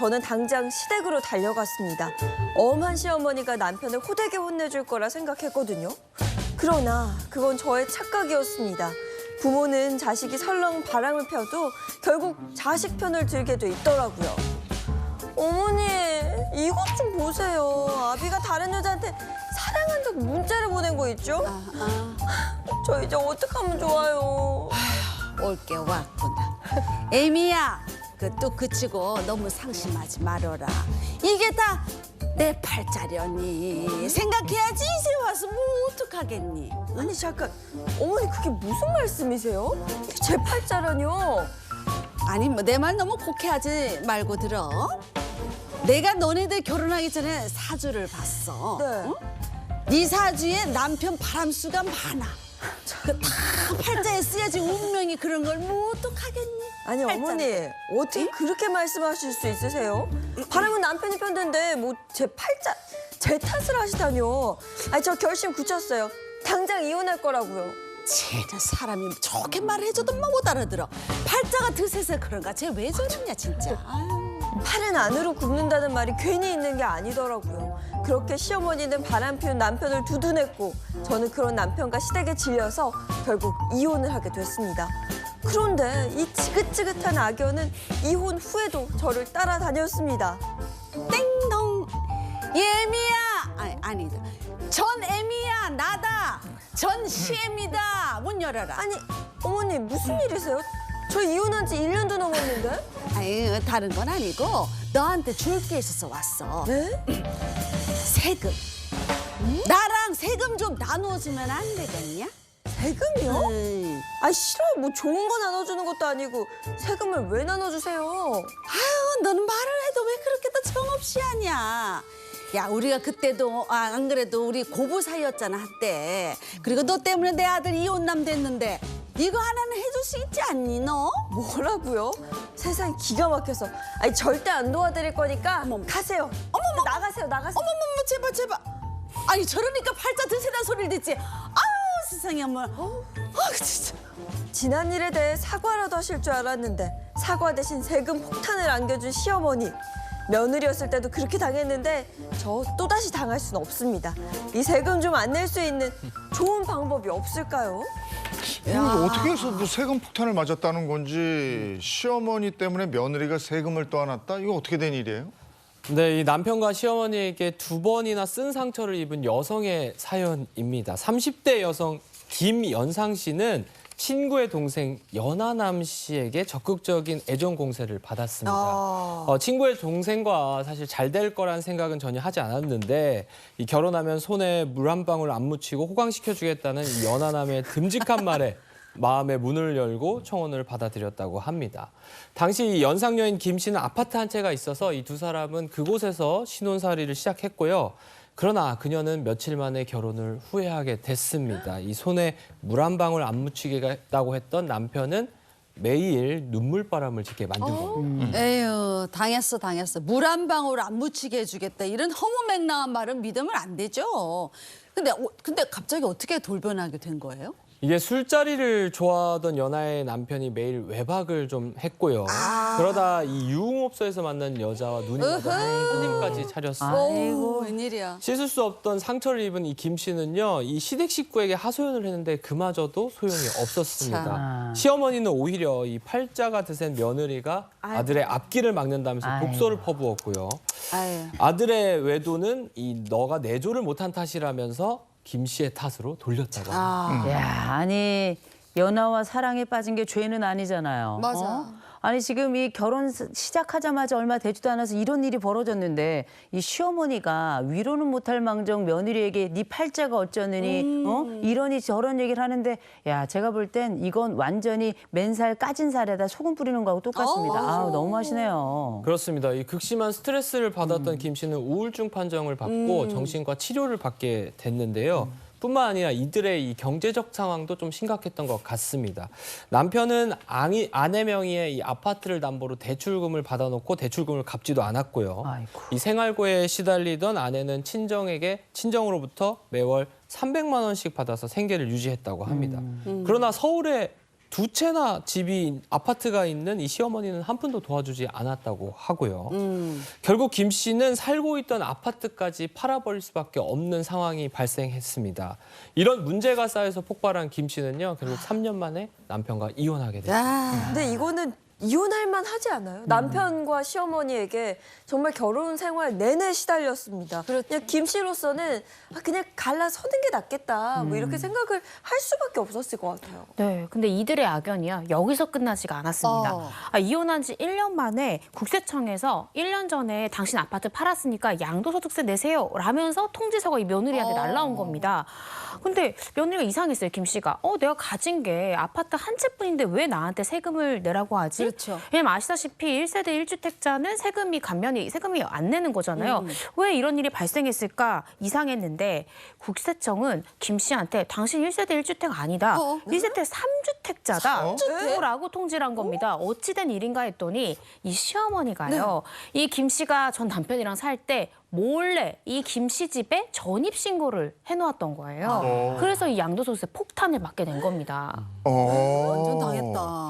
저는 당장 시댁으로 달려갔습니다. 엄한 시어머니가 남편을 호되게 혼내줄 거라 생각했거든요. 그러나 그건 저의 착각이었습니다. 부모는 자식이 설렁 바람을 펴도 결국 자식 편을 들게 돼 있더라고요. 어머니, 이것 좀 보세요. 아비가 다른 여자한테 사랑한다고 문자를 보낸 거 있죠? 저 이제 어떡하면 좋아요. 올게 왔구나. 에미야, 또 그치고 너무 상심하지 말어라. 이게 다 내 팔자려니. 생각해야지 이제 와서 뭐 어떡하겠니? 아니 잠깐, 어머니 그게 무슨 말씀이세요? 제 팔자라뇨? 아니 뭐 내 말 너무 곡해하지 말고 들어. 내가 너네들 결혼하기 전에 사주를 봤어. 네. 응? 네 사주에 남편 바람수가 많아. 다 팔자에 쓰여진 운명이 그런 걸 뭐 어떡하겠니? 아니 어머니, 어떻게 그렇게 말씀하실 수 있으세요? 바람은 남편이 편든데 뭐 제 팔자, 제 탓을 하시다뇨. 아니 저 결심 굳혔어요. 당장 이혼할 거라고요. 쟤는 사람이 좋게 말해줘도 뭐 못 알아들어. 팔자가 드세서 그런가? 쟤 왜 저러냐 진짜. 아유. 팔은 안으로 굽는다는 말이 괜히 있는 게 아니더라고요. 그렇게 시어머니는 바람 피운 남편을 두둔했고 저는 그런 남편과 시댁에 질려서 결국 이혼을 하게 됐습니다. 그런데 이 지긋지긋한 악연은 이혼 후에도 저를 따라다녔습니다. 땡동. 예미야. 아니다. 전 애미야. 나다. 전 시애미다. 문 열어라. 아니 어머니 무슨 일이세요? 저 이혼한 지 1년도 넘었는데? 아니 다른 건 아니고 너한테 줄 게 있어서 왔어. 네? 세금. 나랑 세금 좀 나누어주면 안 되겠냐? 세금이요? 음. 아 싫어요. 뭐 좋은 거 나눠주는 것도 아니고 세금을 왜 나눠주세요? 아유, 너는 말을 해도 왜 그렇게 또 정없이 하냐? 야, 우리가 그때도 안 그래도 우리 고부 사이였잖아 한때. 그리고 너 때문에 내 아들 이혼남 됐는데 이거 하나는 해줄 수 있지 않니 너? 뭐라고요? 세상에 기가 막혀서. 아니 절대 안 도와드릴 거니까 어머머. 가세요. 어머머. 나가세요. 나가세요. 어머머머 제발 제발. 아니 저러니까 팔자 드세다는 소리를 듣지. 아우 세상에 엄마. 진짜. 지난 일에 대해 사과라도 하실 줄 알았는데 사과 대신 세금 폭탄을 안겨준 시어머니. 며느리였을 때도 그렇게 당했는데 저 또다시 당할 수는 없습니다. 이 세금 좀 안 낼 수 있는 좋은 방법이 없을까요? 이거 어떻게 해서 뭐 세금 폭탄을 맞았다는 건지 시어머니 때문에 며느리가 세금을 떠안았다? 이거 어떻게 된 일이에요? 네, 이 남편과 시어머니에게 2번이나 쓴 상처를 입은 여성의 사연입니다. 30대 여성 김연상 씨는 친구의 동생 연하남 씨에게 적극적인 애정 공세를 받았습니다. 친구의 동생과 사실 잘 될 거란 생각은 전혀 하지 않았는데 이 결혼하면 손에 물 한 방울 안 묻히고 호강시켜주겠다는 이 연하남의 듬직한 말에 마음의 문을 열고 청혼을 받아들였다고 합니다. 당시 이 연상녀인 김 씨는 아파트 한 채가 있어서 이 두 사람은 그곳에서 신혼살이를 시작했고요. 그러나 그녀는 며칠 만에 결혼을 후회하게 됐습니다. 이 손에 물 한 방울 안 묻히겠다고 했던 남편은 매일 눈물바람을 짓게 만든 겁니다. 에휴 당했어. 물 한 방울 안 묻히게 해주겠다. 이런 허무맹랑한 말은 믿으면 안 되죠. 근데 갑자기 어떻게 돌변하게 된 거예요? 이게 술자리를 좋아하던 연하의 남편이 매일 외박을 좀 했고요. 그러다 이 유흥업소에서 만난 여자와 눈이 맞아 손님까지 차렸어요. 아이고 웬일이야. 씻을 수 없던 상처를 입은 이 김 씨는요, 이 시댁 식구에게 하소연을 했는데 그마저도 소용이 없었습니다. 시어머니는 오히려 이 팔자가 드센 며느리가 아들의 앞길을 막는다면서 독소를 퍼부었고요. 아유. 아들의 외도는 이 너가 내조를 못한 탓이라면서 김 씨의 탓으로 돌렸다고 합니다. 야, 아니 연하와 사랑에 빠진 게 죄는 아니잖아요. 맞아. 아니 지금 이 결혼 시작하자마자 얼마 되지도 않아서 이런 일이 벌어졌는데 이 시어머니가 위로는 못할 망정 며느리에게 네 팔자가 어쩌느니 이러니 저런 얘기를 하는데 야 제가 볼 땐 이건 완전히 맨살 까진 살에다 소금 뿌리는 거하고 똑같습니다. 아우 너무하시네요. 그렇습니다. 이 극심한 스트레스를 받았던 김 씨는 우울증 판정을 받고 정신과 치료를 받게 됐는데요. 뿐만 아니라 이들의 이 경제적 상황도 좀 심각했던 것 같습니다. 남편은 아내 명의의 이 아파트를 담보로 대출금을 받아놓고 대출금을 갚지도 않았고요. 아이고. 이 생활고에 시달리던 아내는 친정으로부터 매월 300만 원씩 받아서 생계를 유지했다고 합니다. 그러나 서울에 두 채나 집이 아파트가 있는 이 시어머니는 한 푼도 도와주지 않았다고 하고요. 결국 김 씨는 살고 있던 아파트까지 팔아버릴 수밖에 없는 상황이 발생했습니다. 이런 문제가 쌓여서 폭발한 김 씨는요. 결국 3년 만에 남편과 이혼하게 됐습니다. 야. 근데 이거는 이혼할 만하지 않아요? 남편과 시어머니에게 정말 결혼 생활 내내 시달렸습니다. 그냥 김 씨로서는 그냥 갈라서는 게 낫겠다 뭐 이렇게 생각을 할 수밖에 없었을 것 같아요. 네, 근데 이들의 악연이요 여기서 끝나지가 않았습니다. 이혼한 지 1년 만에 국세청에서 1년 전에 당신 아파트 팔았으니까 양도소득세 내세요 라면서 통지서가 이 며느리한테 날라온 겁니다. 근데 며느리가 이상했어요, 김 씨가. 내가 가진 게 아파트 한 채뿐인데 왜 나한테 세금을 내라고 하지? 그렇죠. 왜냐면 아시다시피 1세대 1주택자는 세금이 안 내는 거잖아요. 왜 이런 일이 발생했을까 이상했는데 국세청은 김 씨한테 당신 1세대 1주택 아니다. 1세대 3주택자다. 라고 통지를 한 겁니다. 어찌된 일인가 했더니 이 시어머니가요. 이 김 씨가 전 남편이랑 살 때 몰래 이 김 씨 집에 전입신고를 해놓았던 거예요. 그래서 이 양도소득세 폭탄을 맞게 된 겁니다. 완전 당했다.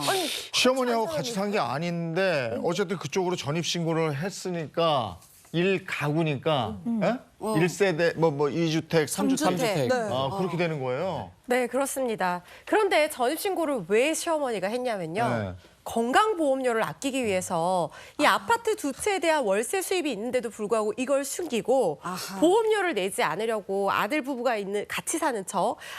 시어머니하고 같이 산 게 아닌데 어쨌든 그쪽으로 전입 신고를 했으니까 일 가구니까 예? 1세대 뭐 2주택, 3주택 삼주택. 그렇게 되는 거예요. 네, 그렇습니다. 그런데 전입신고를 왜 시어머니가 했냐면요. 네. 건강보험료를 아끼기 위해서 이 아파트 두 채에 대한 월세 수입이 있는데도 불구하고 이걸 숨기고 보험료를 내지 않으려고 아들 부부가 같이 사는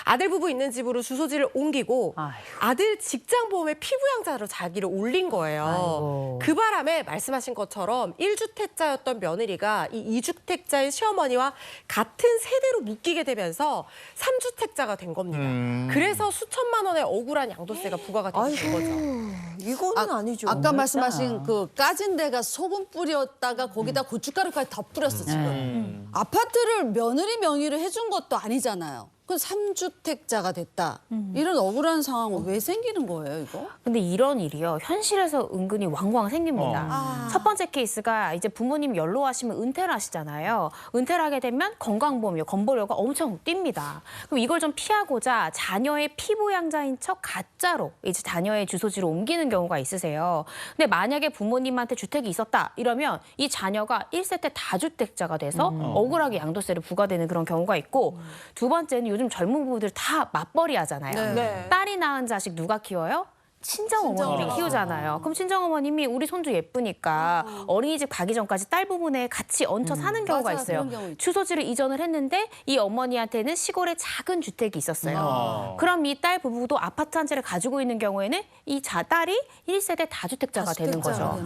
아들 부부 있는 집으로 주소지를 옮기고 아들 직장 보험의 피부양자로 자기를 올린 거예요. 아이고. 그 바람에 말씀하신 것처럼 1주택자였던 며느리가 이 2주택자인 시어머니와 같은 세대로 묶이게 되면서 3주택자가 된 겁니다. 그래서 수천만 원의 억울한 양도세가 부과가 되는 거죠. 이거는 아니죠. 아까 말씀하신 그 까진 데가 소금 뿌렸다가 거기다 고춧가루까지 다 뿌렸어 지금. 아파트를 며느리 명의로 해준 것도 아니잖아요. 그 3주택자가 됐다. 이런 억울한 상황은 왜 생기는 거예요, 이거? 근데 이런 일이요 현실에서 은근히 왕왕 생깁니다. 첫 번째 케이스가 이제 부모님 연로하시면 은퇴를 하시잖아요. 은퇴를 하게 되면 건강보험료, 건보료가 엄청 뜁니다. 그럼 이걸 좀 피하고자 자녀의 피부양자인 척 가짜로 이제 자녀의 주소지로 옮기는 경우가 있으세요. 근데 만약에 부모님한테 주택이 있었다 이러면 이 자녀가 1세대 다주택자가 돼서 억울하게 양도세를 부과되는 그런 경우가 있고 두 번째는 요즘 젊은 부부들 다 맞벌이 하잖아요. 네. 딸이 낳은 자식 누가 키워요? 친정어머님이 키우잖아요. 그럼 친정어머님이 우리 손주 예쁘니까 어린이집 가기 전까지 딸 부분에 같이 얹혀 사는 경우가 맞아, 있어요. 그런 경우 있죠. 주소지를 이전을 했는데 이 어머니한테는 시골에 작은 주택이 있었어요. 그럼 이 딸 부부도 아파트 한 채를 가지고 있는 경우에는 이 딸이 1세대 다주택자가 되는 거죠.